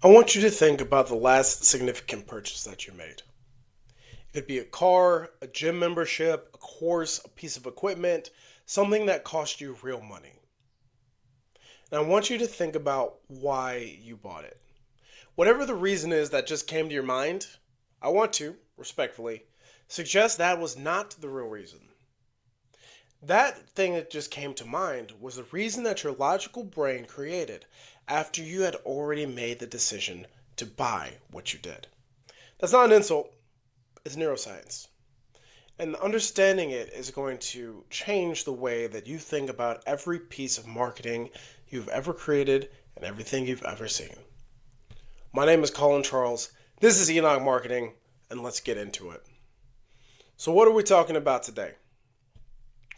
I want you to think about the last significant purchase that you made. It could be a car, a gym membership, a course, a piece of equipment, something that cost you real money. And I want you to think about why you bought it. Whatever the reason is that just came to your mind, I want to, respectfully, suggest that was not the real reason. That thing that just came to mind was the reason that your logical brain created after you had already made the decision to buy what you did. That's not an insult, it's neuroscience. And understanding it is going to change the way that you think about every piece of marketing you've ever created and everything you've ever seen. My name is Colin Charles. This is Enoch Marketing, and let's get into it. So, what are we talking about today?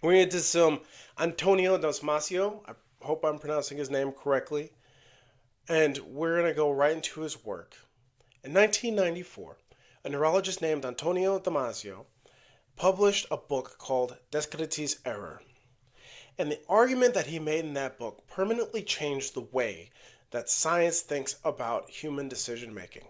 We're into some Antonio Damasio. I hope I'm pronouncing his name correctly. And we're going to go right into his work. In 1994, a neurologist named Antonio Damasio published a book called Descartes' Error. And the argument that he made in that book permanently changed the way that science thinks about human decision making.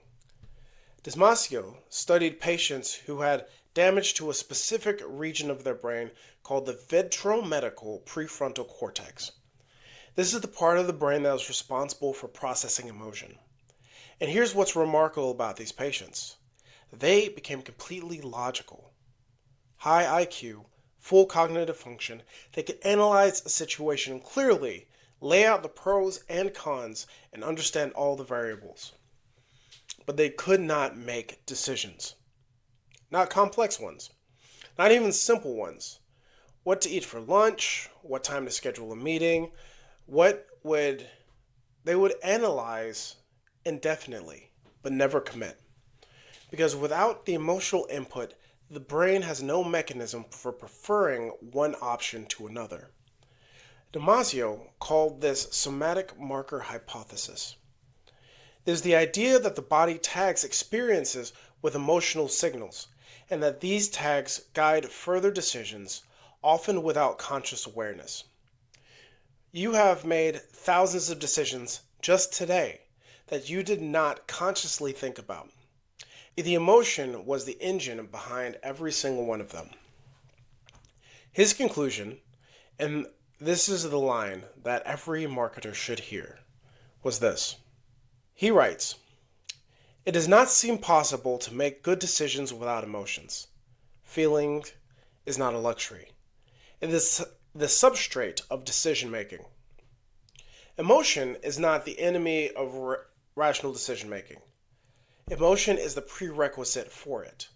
Damasio studied patients who had damage to a specific region of their brain called the ventromedial prefrontal cortex. This is the part of the brain that is responsible for processing emotion. And here's what's remarkable about these patients. They became completely logical. High IQ, full cognitive function, they could analyze a situation clearly, lay out the pros and cons, and understand all the variables. But they could not make decisions. Not complex ones. Not even simple ones. What to eat for lunch, what time to schedule a meeting, they would analyze indefinitely, but never commit. Because without the emotional input, the brain has no mechanism for preferring one option to another. Damasio called this somatic marker hypothesis. It is the idea that the body tags experiences with emotional signals, and that these tags guide further decisions, often without conscious awareness. You have made thousands of decisions just today that you did not consciously think about. The emotion was the engine behind every single one of them. His conclusion, and this is the line that every marketer should hear, was this. He writes, "It does not seem possible to make good decisions without emotions. Feeling is not a luxury. It is the substrate of decision making. Emotion is not the enemy of rational decision making. Emotion is the prerequisite for it.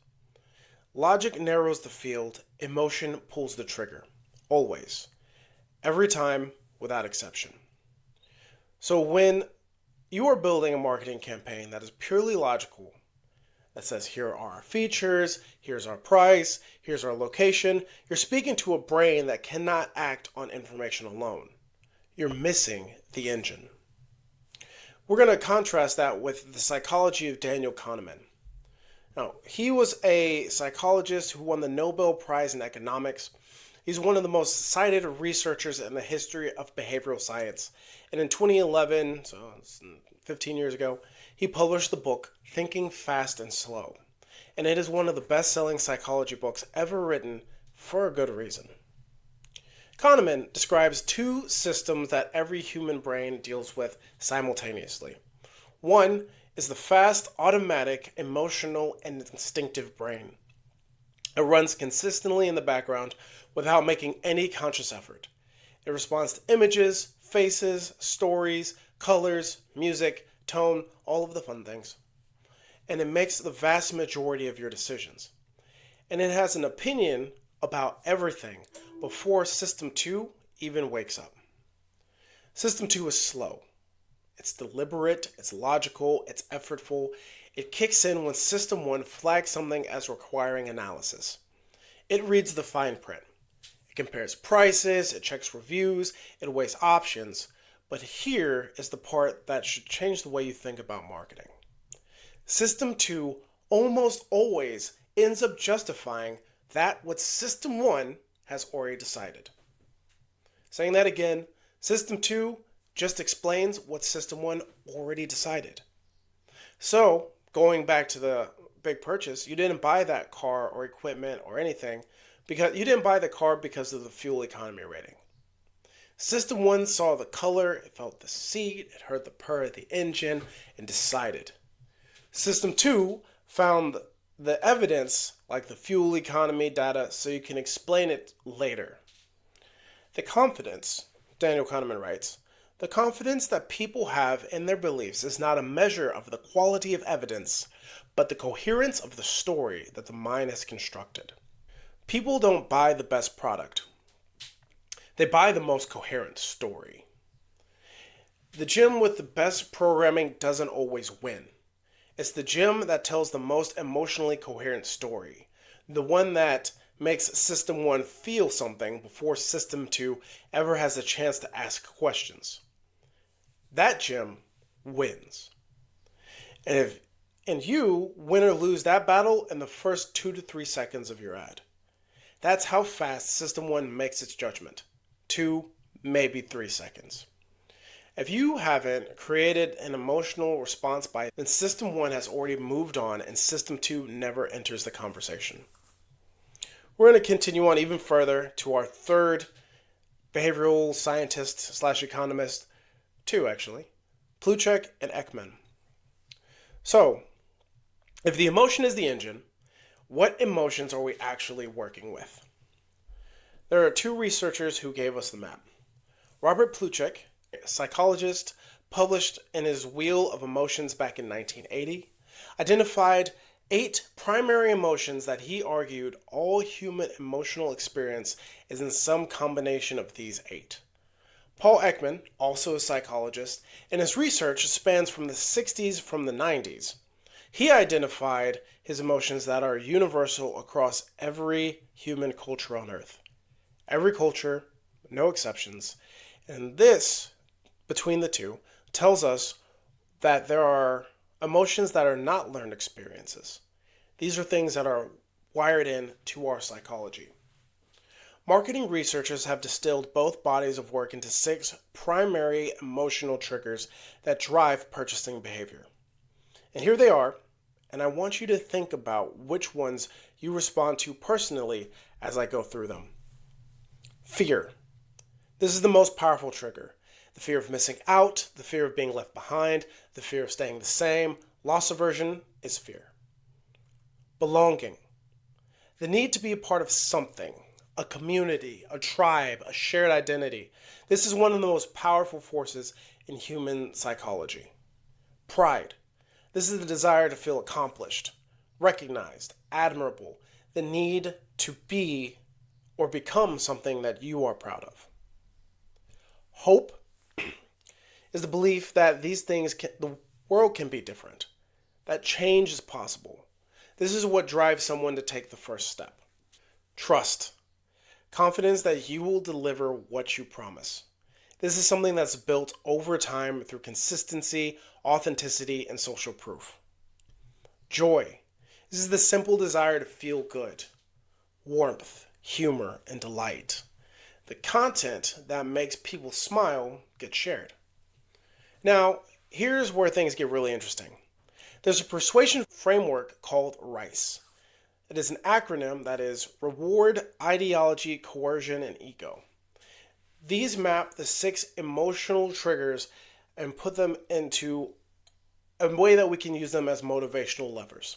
Logic narrows the field, emotion pulls the trigger. Always. Every time, without exception." So when you are building a marketing campaign that is purely logical, that says here are our features, here's our price, here's our location, you're speaking to a brain that cannot act on information alone. You're missing the engine. We're going to contrast that with the psychology of Daniel Kahneman. Now, he was a psychologist who won the Nobel Prize in economics. He's one of the most cited researchers in the history of behavioral science. And in 2011, so 15 years ago, he published the book Thinking Fast and Slow. And it is one of the best-selling psychology books ever written for a good reason. Kahneman describes two systems that every human brain deals with simultaneously. One is the fast, automatic, emotional, and instinctive brain. It runs consistently in the background without making any conscious effort. It responds to images, faces, stories, colors, music, tone, all of the fun things. And it makes the vast majority of your decisions. And it has an opinion about everything before System 2 even wakes up. System 2 is slow. It's deliberate, it's logical, it's effortful. It kicks in when System 1 flags something as requiring analysis. It reads the fine print. It compares prices, it checks reviews, it weighs options. But here is the part that should change the way you think about marketing. System 2 almost always ends up justifying that what System 1 has already decided. Saying that again, System 2 just explains what System 1 already decided. So, going back to the big purchase, you didn't buy that car or equipment or anything because you didn't buy the car because of the fuel economy rating. System 1 saw the color, it felt the seat, it heard the purr of the engine, and decided. System 2 found the evidence, like the fuel economy data, so you can explain it later. The confidence, Daniel Kahneman writes, the confidence that people have in their beliefs is not a measure of the quality of evidence, but the coherence of the story that the mind has constructed. People don't buy the best product, they buy the most coherent story. The gym with the best programming doesn't always win. It's the gym that tells the most emotionally coherent story, the one that makes System 1 feel something before System 2 ever has a chance to ask questions. That gym wins. And you win or lose that battle in the first 2 to 3 seconds of your ad. That's how fast System 1 makes its judgment. 2, maybe 3 seconds. If you haven't created an emotional response by then System 1 has already moved on and System 2 never enters the conversation. We're going to continue on even further to our third behavioral scientist slash economist, two actually, Plutchik and Ekman. So, if the emotion is the engine, what emotions are we actually working with? There are two researchers who gave us the map. Robert Plutchik, a psychologist, published in his Wheel of Emotions back in 1980, identified 8 primary emotions that he argued all human emotional experience is in some combination of these 8. Paul Ekman, also a psychologist, and his research spans from the 60s from the 90s. He identified his emotions that are universal across every human culture on Earth. Every culture, no exceptions. And this, between the two, tells us that there are emotions that are not learned experiences. These are things that are wired in to our psychology. Marketing researchers have distilled both bodies of work into 6 primary emotional triggers that drive purchasing behavior. And here they are, and I want you to think about which ones you respond to personally as I go through them. Fear. This is the most powerful trigger. The fear of missing out, the fear of being left behind, the fear of staying the same. Loss aversion is fear. Belonging. The need to be a part of something, a community, a tribe, a shared identity. This is one of the most powerful forces in human psychology. Pride. This is the desire to feel accomplished, recognized, admirable, the need to be or become something that you are proud of. Hope is the belief that the world can be different, that change is possible. This is what drives someone to take the first step. Trust. Confidence that you will deliver what you promise. This is something that's built over time through consistency, authenticity, and social proof. Joy. This is the simple desire to feel good. Warmth, humor, and delight. The content that makes people smile gets shared. Now, here's where things get really interesting. There's a persuasion framework called RICE. It is an acronym that is Reward, Ideology, Coercion, and Ego. These map the 6 emotional triggers and put them into a way that we can use them as motivational levers.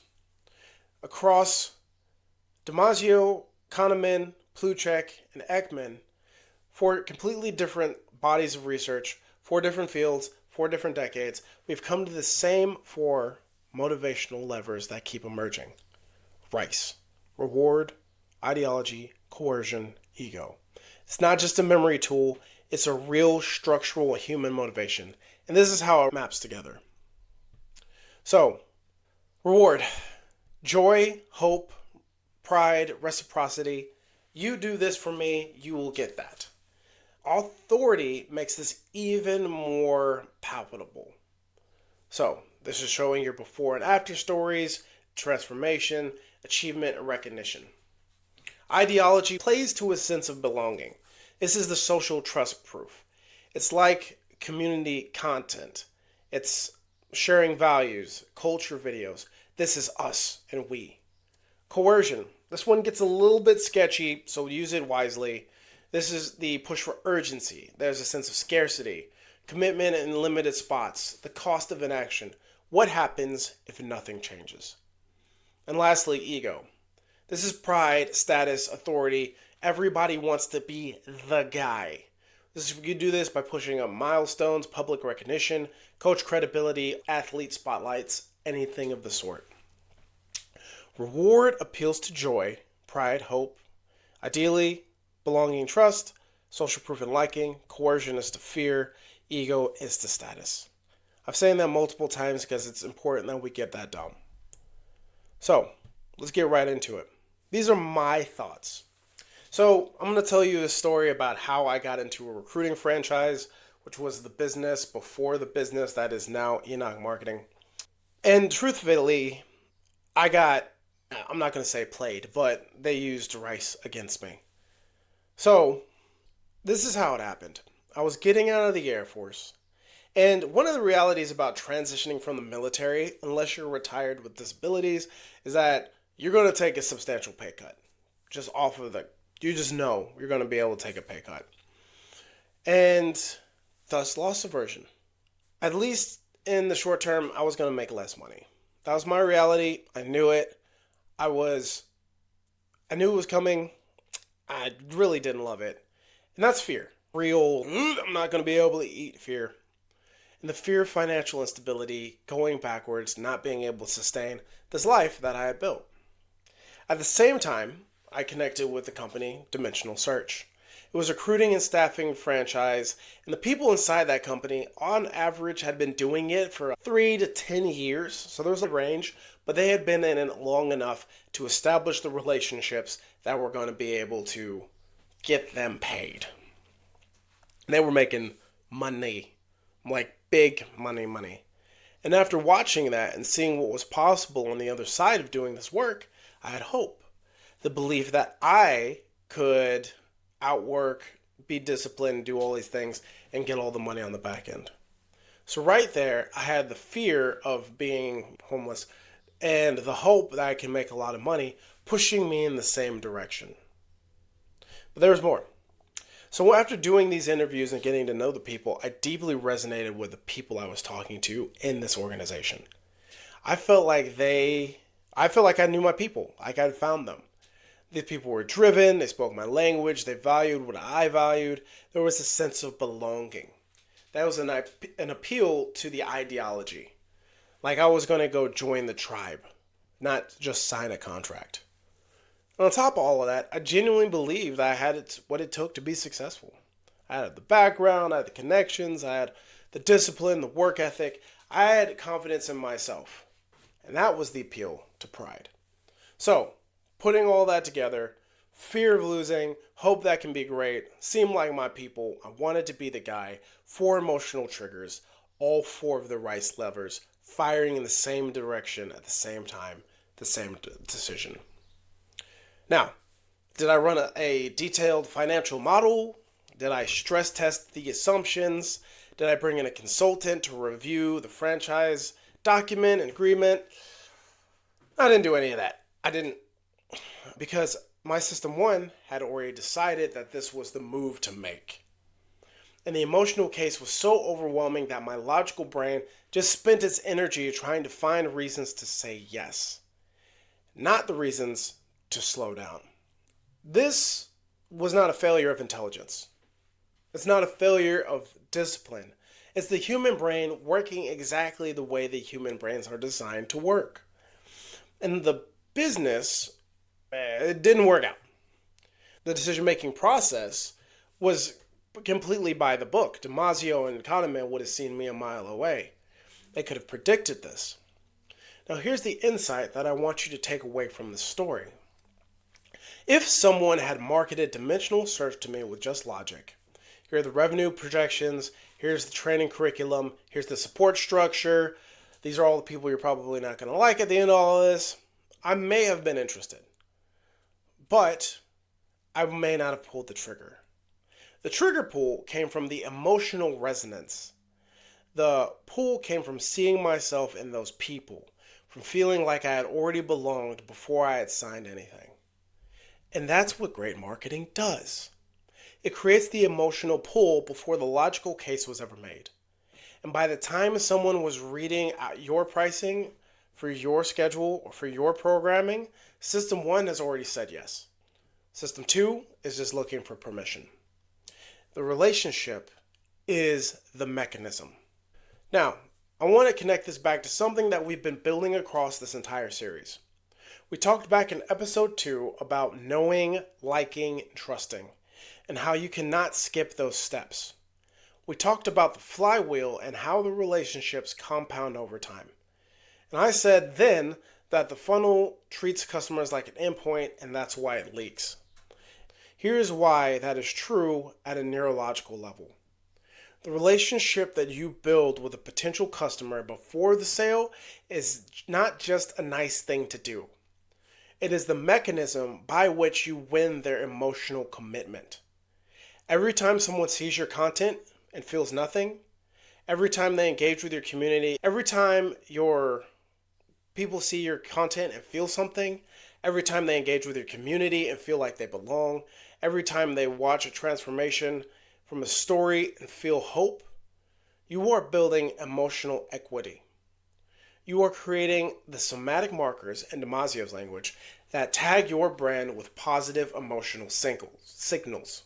Across Damasio, Kahneman, Plutchik, and Ekman, 4 completely different bodies of research, 4 different fields, 4 different decades, we've come to the same 4 motivational levers that keep emerging. RICE. Reward, ideology, coercion, ego. It's not just a memory tool, it's a real structural human motivation. And this is how it maps together. So, reward. Joy, hope, pride, reciprocity. You do this for me, you will get that. Authority makes this even more palatable. So, this is showing your before and after stories, transformation, achievement, and recognition. Ideology plays to a sense of belonging. This is the social trust proof. It's like community content. It's sharing values, culture videos. This is us and we. Coercion. This one gets a little bit sketchy, so use it wisely. This is the push for urgency. There's a sense of scarcity, commitment in limited spots, the cost of inaction. What happens if nothing changes? And lastly, ego. This is pride, status, authority. Everybody wants to be the guy. You do this by pushing up milestones, public recognition, coach credibility, athlete spotlights, anything of the sort. Reward appeals to joy, pride, hope. Ideally, belonging, trust. Social proof and liking. Coercion is to fear. Ego is to status. I've said that multiple times because it's important that we get that down. So, let's get right into it. These are my thoughts. So, I'm going to tell you a story about how I got into a recruiting franchise, which was the business before the business that is now Enoch Marketing. And truthfully, I'm not going to say played, but they used rice against me. So, this is how it happened. I was getting out of the Air Force. And one of the realities about transitioning from the military, unless you're retired with disabilities, is that you're going to take a substantial pay cut. You just know you're going to be able to take a pay cut. And thus loss aversion. At least in the short term, I was going to make less money. That was my reality. I knew it. I knew it was coming. I really didn't love it. And that's fear. Real, I'm not going to be able to eat fear. And the fear of financial instability, going backwards, not being able to sustain this life that I had built. At the same time, I connected with the company Dimensional Search. It was a recruiting and staffing franchise, and the people inside that company, on average, had been doing it for 3 to 10 years, so there was a range, but they had been in it long enough to establish the relationships that were going to be able to get them paid. And they were making money, like big money. And after watching that and seeing what was possible on the other side of doing this work, I had hope. The belief that I could outwork, be disciplined, do all these things, and get all the money on the back end. So right there, I had the fear of being homeless and the hope that I can make a lot of money pushing me in the same direction. But there was more. So after doing these interviews and getting to know the people, I deeply resonated with the people I was talking to in this organization. I felt like I knew my people, like I'd found them. These people were driven, they spoke my language, they valued what I valued. There was a sense of belonging. That was an appeal to the ideology. Like I was going to go join the tribe, not just sign a contract. And on top of all of that, I genuinely believed I had what it took to be successful. I had the background, I had the connections, I had the discipline, the work ethic. I had confidence in myself. And that was the appeal to pride. So, putting all that together, fear of losing, hope that can be great, seemed like my people. I wanted to be the guy, 4 emotional triggers, all 4 of the rice levers, firing in the same direction at the same time, the same decision. Now, did I run a detailed financial model? Did I stress test the assumptions? Did I bring in a consultant to review the franchise document and agreement? I didn't do any of that. I didn't, because my system 1 had already decided that this was the move to make. And the emotional case was so overwhelming that my logical brain just spent its energy trying to find reasons to say yes, not the reasons to slow down. This was not a failure of intelligence. It's not a failure of discipline. It's the human brain working exactly the way the human brains are designed to work. And the business, it didn't work out. The decision-making process was completely by the book. Damasio and Kahneman would have seen me a mile away. They could have predicted this. Now here's the insight that I want you to take away from the story. If someone had marketed Dimensional Search to me with just logic, here are the revenue projections, here's the training curriculum, here's the support structure, these are all the people you're probably not going to like at the end of all of this, I may have been interested. But I may not have pulled the trigger. The trigger pull came from the emotional resonance. The pull came from seeing myself in those people, from feeling like I had already belonged before I had signed anything. And that's what great marketing does. It creates the emotional pull before the logical case was ever made. And by the time someone was reading your pricing for your schedule or for your programming, System 1 has already said yes. System 2 is just looking for permission. The relationship is the mechanism. Now, I want to connect this back to something that we've been building across this entire series. We talked back in episode 2 about knowing, liking, and trusting, and how you cannot skip those steps. We talked about the flywheel and how the relationships compound over time. And I said then that the funnel treats customers like an endpoint, and that's why it leaks. Here's why that is true at a neurological level. The relationship that you build with a potential customer before the sale is not just a nice thing to do. It is the mechanism by which you win their emotional commitment. Every time someone sees your content and feels nothing, every time they engage with your community, every time your people see your content and feel something, every time they engage with your community and feel like they belong, every time they watch a transformation from a story and feel hope, you are building emotional equity. You are creating the somatic markers, in Damasio's language, that tag your brand with positive emotional signals.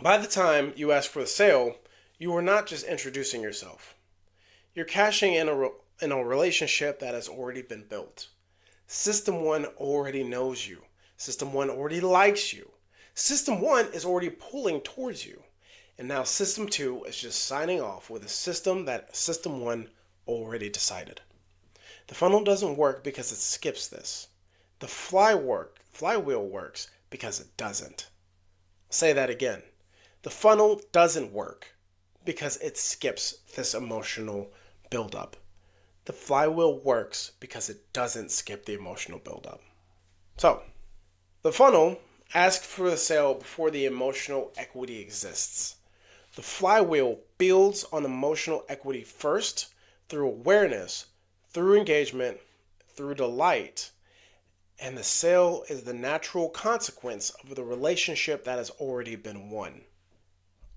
By the time you ask for the sale, you are not just introducing yourself. You're cashing in a relationship that has already been built. System 1 already knows you. System 1 already likes you. System 1 is already pulling towards you. And now System 2 is just signing off with a system that System 1 already decided. The funnel doesn't work because it skips this. The flywheel works because it doesn't. I'll say that again. The funnel doesn't work because it skips this emotional buildup. The flywheel works because it doesn't skip the emotional buildup. So, the funnel asks for the sale before the emotional equity exists. The flywheel builds on emotional equity first through awareness, through engagement, through delight, and the sale is the natural consequence of the relationship that has already been won.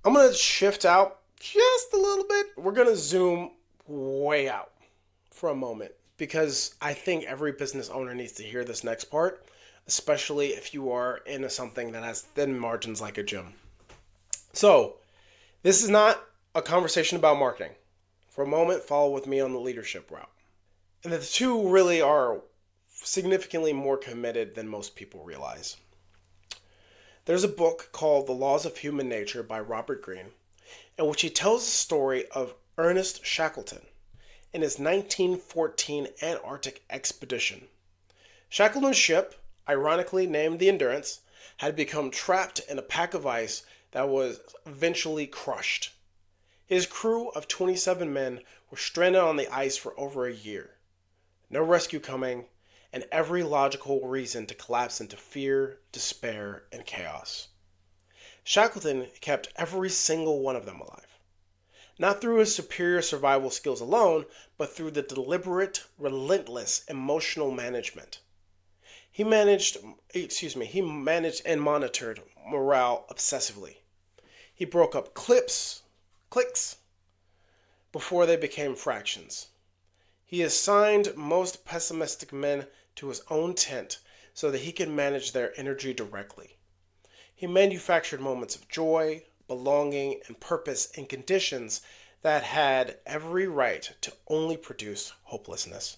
I'm going to shift out just a little bit. We're going to zoom way out for a moment because I think every business owner needs to hear this next part, especially if you are in something that has thin margins like a gym. So, this is not a conversation about marketing. For a moment, follow with me on the leadership route. And the two really are significantly more committed than most people realize. There's a book called The Laws of Human Nature by Robert Greene, in which he tells the story of Ernest Shackleton in his 1914 Antarctic expedition. Shackleton's ship, ironically named the Endurance, had become trapped in a pack of ice that was eventually crushed. His crew of 27 men were stranded on the ice for over a year. No rescue coming, and every logical reason to collapse into fear, despair, and chaos. Shackleton kept every single one of them alive. Not through his superior survival skills alone, but through the deliberate, relentless emotional management. He managed and monitored morale obsessively. He broke up cliques, before they became fractions. He assigned most pessimistic men to his own tent so that he could manage their energy directly. He manufactured moments of joy, belonging, and purpose in conditions that had every right to only produce hopelessness.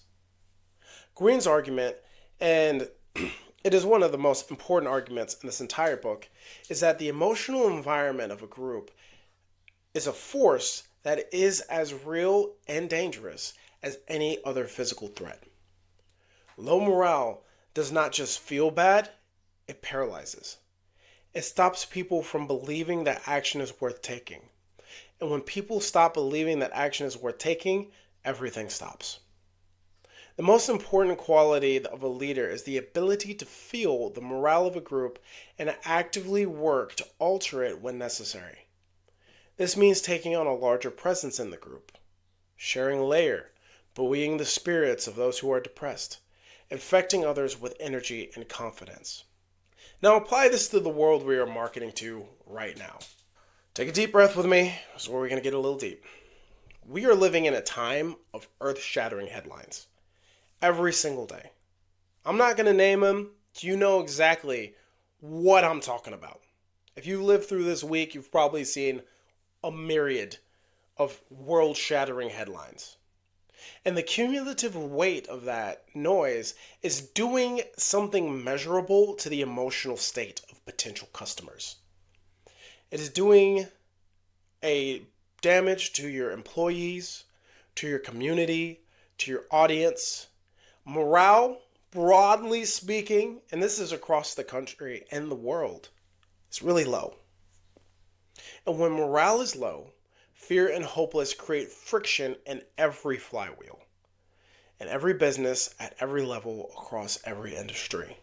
Greene's argument, and it is one of the most important arguments in this entire book, is that the emotional environment of a group is a force that is as real and dangerous as any other physical threat. Low morale does not just feel bad, it paralyzes. It stops people from believing that action is worth taking. And when people stop believing that action is worth taking, everything stops. The most important quality of a leader is the ability to feel the morale of a group and actively work to alter it when necessary. This means taking on a larger presence in the group. sharing layer, buoying the spirits of those who are depressed, infecting others with energy and confidence. Now apply this to the world we are marketing to right now. Take a deep breath with me, so we're going to get a little deep. We are living in a time of earth-shattering headlines. Every single day. I'm not going to name them. You know exactly what I'm talking about. If you lived through this week, you've probably seen a myriad of world-shattering headlines. And the cumulative weight of that noise is doing something measurable to the emotional state of potential customers. It is doing a damage to your employees, to your community, to your audience. Morale, broadly speaking, and this is across the country and the world, is really low. And when morale is low, fear and hopelessness create friction in every flywheel, in every business, at every level, across every industry.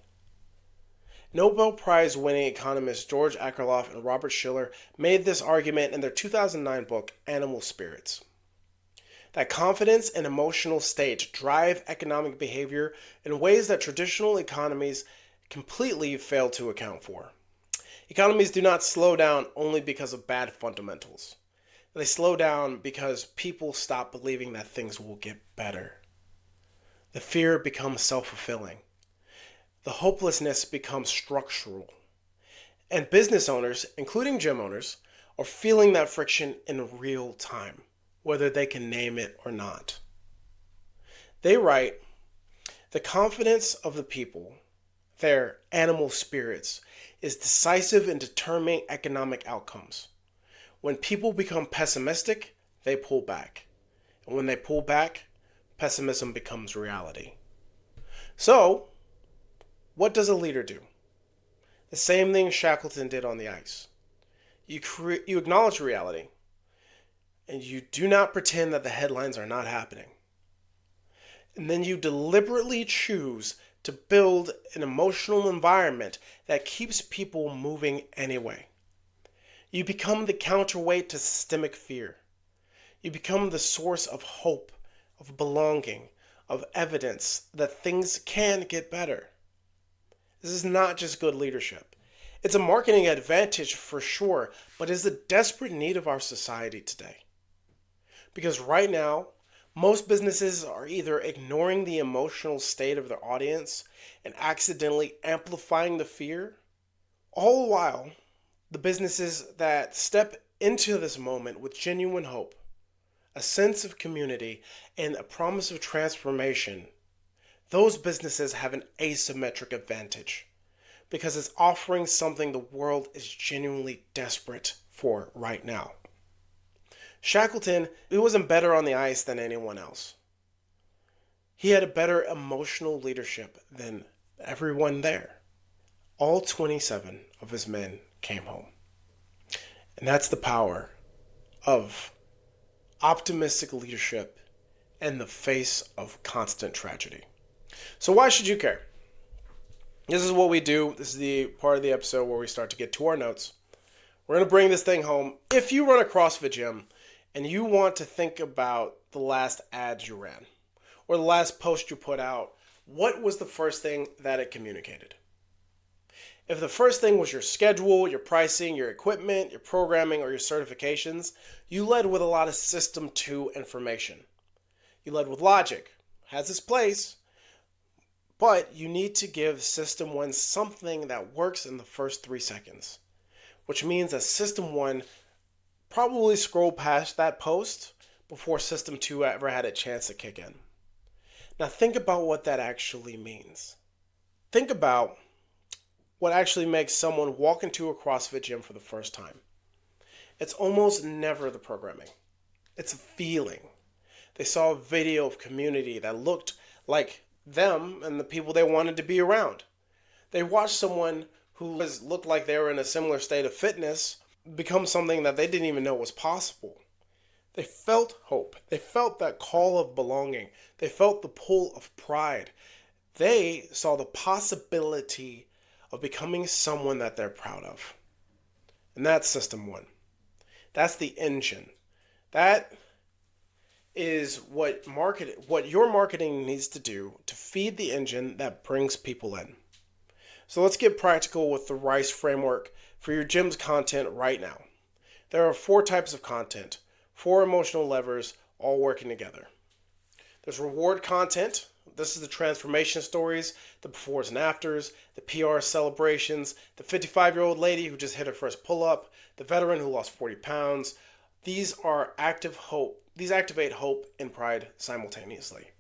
Nobel Prize winning economists George Akerlof and Robert Shiller made this argument in their 2009 book, Animal Spirits. That confidence and emotional state drive economic behavior in ways that traditional economies completely fail to account for. Economies do not slow down only because of bad fundamentals. They slow down because people stop believing that things will get better. The fear becomes self-fulfilling. The hopelessness becomes structural. And business owners, including gym owners, are feeling that friction in real time, whether they can name it or not. They write, the confidence of the people, their animal spirits, is decisive in determining economic outcomes. When people become pessimistic, they pull back. And when they pull back, pessimism becomes reality. So, what does a leader do? The same thing Shackleton did on the ice. You acknowledge reality, and you do not pretend that the headlines are not happening. And then you deliberately choose to build an emotional environment that keeps people moving anyway. You become the counterweight to systemic fear. You become the source of hope, of belonging, of evidence that things can get better. This is not just good leadership. It's a marketing advantage for sure, but it's a desperate need of our society today. Because right now, most businesses are either ignoring the emotional state of their audience and accidentally amplifying the fear, all the while the businesses that step into this moment with genuine hope, a sense of community, and a promise of transformation, those businesses have an asymmetric advantage because it's offering something the world is genuinely desperate for right now. Shackleton, he wasn't better on the ice than anyone else. He had a better emotional leadership than everyone there. All 27 of his men came home. And that's the power of optimistic leadership in the face of constant tragedy. So why should you care? This is what we do. This is the part of the episode where we start to get to our notes. We're going to bring this thing home. If you run a CrossFit gym and you want to think about the last ads you ran or the last post you put out, what was the first thing that it communicated? If the first thing was your schedule, your pricing, your equipment, your programming, or your certifications, you led with a lot of System 2 information. You led with logic. Has its place, but you need to give System 1 something that works in the first 3 seconds, which means that System 1 probably scrolled past that post before System 2 ever had a chance to kick in. Now think about what that actually means. Think about what actually makes someone walk into a CrossFit gym for the first time. It's almost never the programming. It's a feeling. They saw a video of community that looked like them and the people they wanted to be around. They watched someone who looked like they were in a similar state of fitness become something that they didn't even know was possible. They felt hope. They felt that call of belonging. They felt the pull of pride. They saw the possibility of becoming someone that they're proud of. And that's System 1. That's the engine. That is what your marketing needs to do to feed the engine that brings people in. So let's get practical with the RICE framework for your gym's content right now. There are 4 types of content, 4 emotional levers all working together. There's reward content. This is the transformation stories, the befores and afters, the PR celebrations, the 55-year-old lady who just hit her first pull-up, the veteran who lost 40 pounds. These activate hope and pride simultaneously.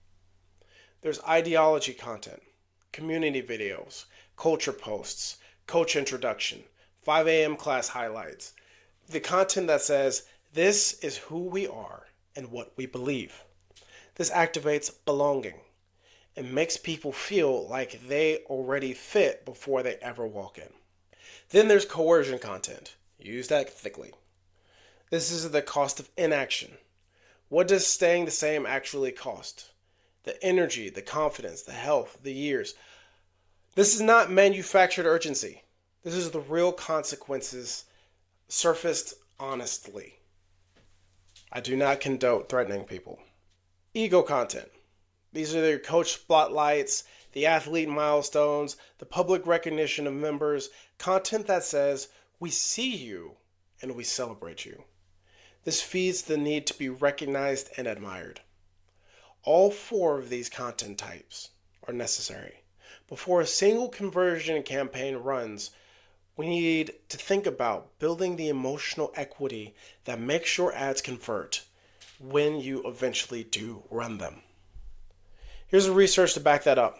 There's ideology content, community videos, culture posts, coach introduction, 5 a.m. class highlights. The content that says, this is who we are and what we believe. This activates belonging and makes people feel like they already fit before they ever walk in. Then there's coercion content. Use that thickly. This is the cost of inaction. What does staying the same actually cost? The energy, the confidence, the health, the years. This is not manufactured urgency. This is the real consequences surfaced honestly. I do not condone threatening people. Ego content. These are your coach spotlights, the athlete milestones, the public recognition of members, content that says, we see you and we celebrate you. This feeds the need to be recognized and admired. All 4 of these content types are necessary. Before a single conversion campaign runs, we need to think about building the emotional equity that makes your ads convert when you eventually do run them. Here's the research to back that up.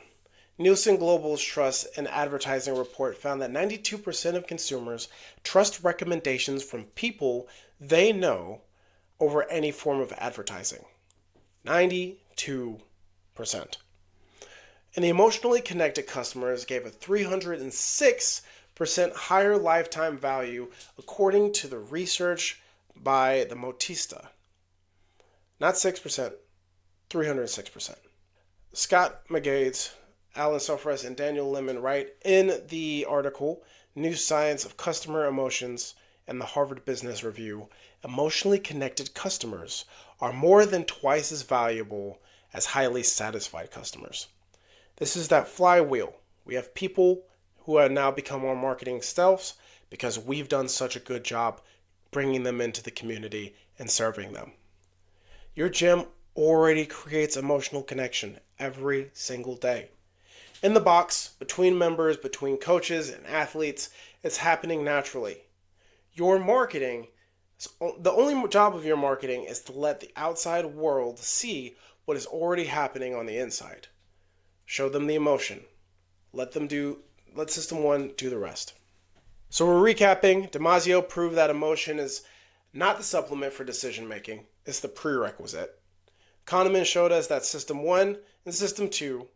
Nielsen Global's Trust in Advertising report found that 92% of consumers trust recommendations from people they know over any form of advertising. 92%. And the emotionally connected customers gave a 306% higher lifetime value according to the research by the Motista. Not 6%, 306%. Scott McGades, Alan Sofres, and Daniel Lemon write in the article, New Science of Customer Emotions and the Harvard Business Review, emotionally connected customers are more than twice as valuable as highly satisfied customers. This is that flywheel. We have people who have now become our marketing selves because we've done such a good job bringing them into the community and serving them. Your gym already creates emotional connection every single day. In the box, between members, between coaches and athletes, it's happening naturally. Your marketing, the only job of your marketing is to let the outside world see what is already happening on the inside. Show them the emotion. Let System 1 do the rest. So we're recapping. Damasio proved that emotion is not the supplement for decision making, it's the prerequisite. Kahneman showed us that System 1 and System 2.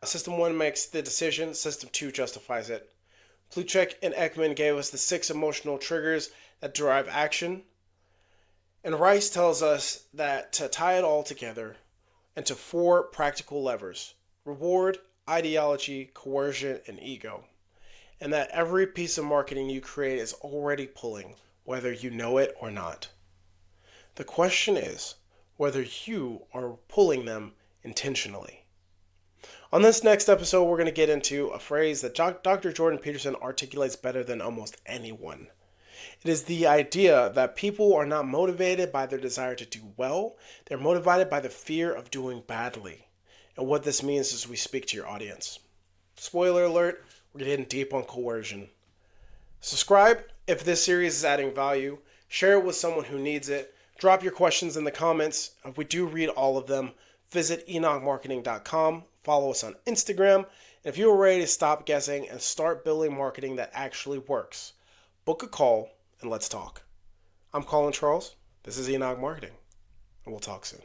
System 1 makes the decision, System 2 justifies it. Plutchik and Ekman gave us the 6 emotional triggers that drive action. And Rice tells us that to tie it all together into 4 practical levers: reward, ideology, coercion, and ego. And that every piece of marketing you create is already pulling, whether you know it or not. The question is whether you are pulling them intentionally. On this next episode, we're going to get into a phrase that Dr. Jordan Peterson articulates better than almost anyone. It is the idea that people are not motivated by their desire to do well, they're motivated by the fear of doing badly. And what this means as we speak to your audience. Spoiler alert, we're getting deep on coercion. Subscribe if this series is adding value. Share it with someone who needs it. Drop your questions in the comments. We do read all of them. Visit enochmarketing.com. Follow us on Instagram. And if you are ready to stop guessing and start building marketing that actually works, book a call and let's talk. I'm Colin Charles. This is Enoch Marketing, and we'll talk soon.